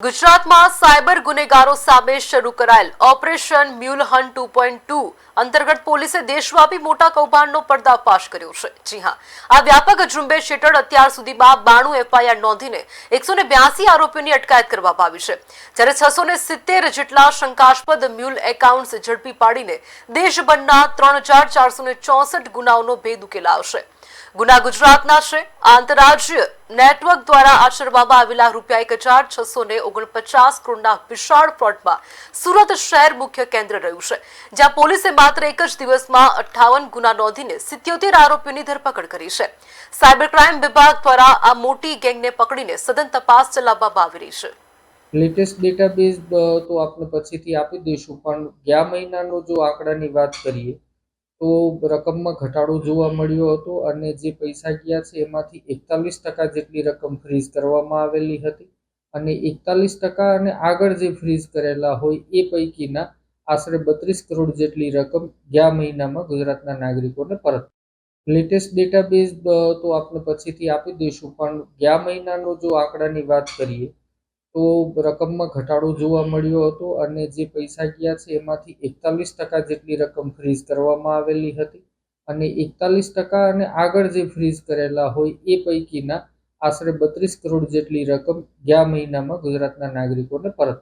ગુજરાતમાં સાયબર ગુનેગારો સામે શરૂ કરાયેલ ઓપરેશન મ્યુલ હન્ટ 2.2 અંતર્ગત પોલીસે દેશવ્યાપી મોટા કૌભાંડનો પર્દાફાશ કર્યો છે। જી હા, આ વ્યાપક ઝુંબેશ હેઠળ અત્યાર સુધીમાં 92 એફઆઈઆર નોંધીને 182 આરોપીઓની અટકાયત કરવામાં આવી છે, જ્યારે 670 જેટલા શંકાસ્પદ મ્યુલ એકાઉન્ટ્સ ઝડપી પાડીને દેશભરના 3464 ગુનાઓનો ભેદ ઉકેલાયો છે। ગુના ગુજરાતના છે। આંતરરાજ્ય નેટવર્ક દ્વારા આચરવામાં આવેલા ₹1649 કરોડના વિશાળ ફ્રોડમાં સુરત શહેર મુખ્ય કેન્દ્ર રહ્યું છે, જ્યાં પોલીસે માત્ર એક જ દિવસમાં 58 ગુના નોંધીને 77 આરોપીઓની ધરપકડ કરી છે। સાયબર ક્રાઇમ વિભાગ દ્વારા આ મોટી ગેંગને પકડીને સઘન તપાસ ચલાવવામાં આવી રહી છે। લેટેસ્ટ ડેટાબેઝ તો આપણે પછીથી આપી દઈશું, પણ ગયા મહિનાનો જો આંકડાની વાત કરીએ તો રકમમાં ઘટાડો જોવા મળ્યો હતો અને જે પૈસા ગયા છે એમાંથી 41% જેટલી રકમ ફ્રીઝ કરવામાં આવેલી હતી અને 41% અને આગળ જે ફ્રીઝ કરેલા હોય એ પૈકીના આશરે 32 કરોડ જેટલી રકમ ગયા મહિનામાં ગુજરાતના નાગરિકોને પરત। લેટેસ્ટ ડેટાબેઝ તો આપણે પછીથી આપી દઈશું, પણ ગયા મહિનાનો જો આંકડાની વાત કરીએ તો રકમમાં ઘટાડો જોવા મળ્યો હતો અને જે પૈસા ગયા છે એમાંથી 41% જેટલી રકમ ફ્રીઝ કરવામાં આવેલી હતી અને 41% અને આગળ જે ફ્રીઝ કરેલા હોય એ પૈકીના આશરે 32 કરોડ જેટલી રકમ ગયા મહિનામાં ગુજરાતના નાગરિકોને પરત।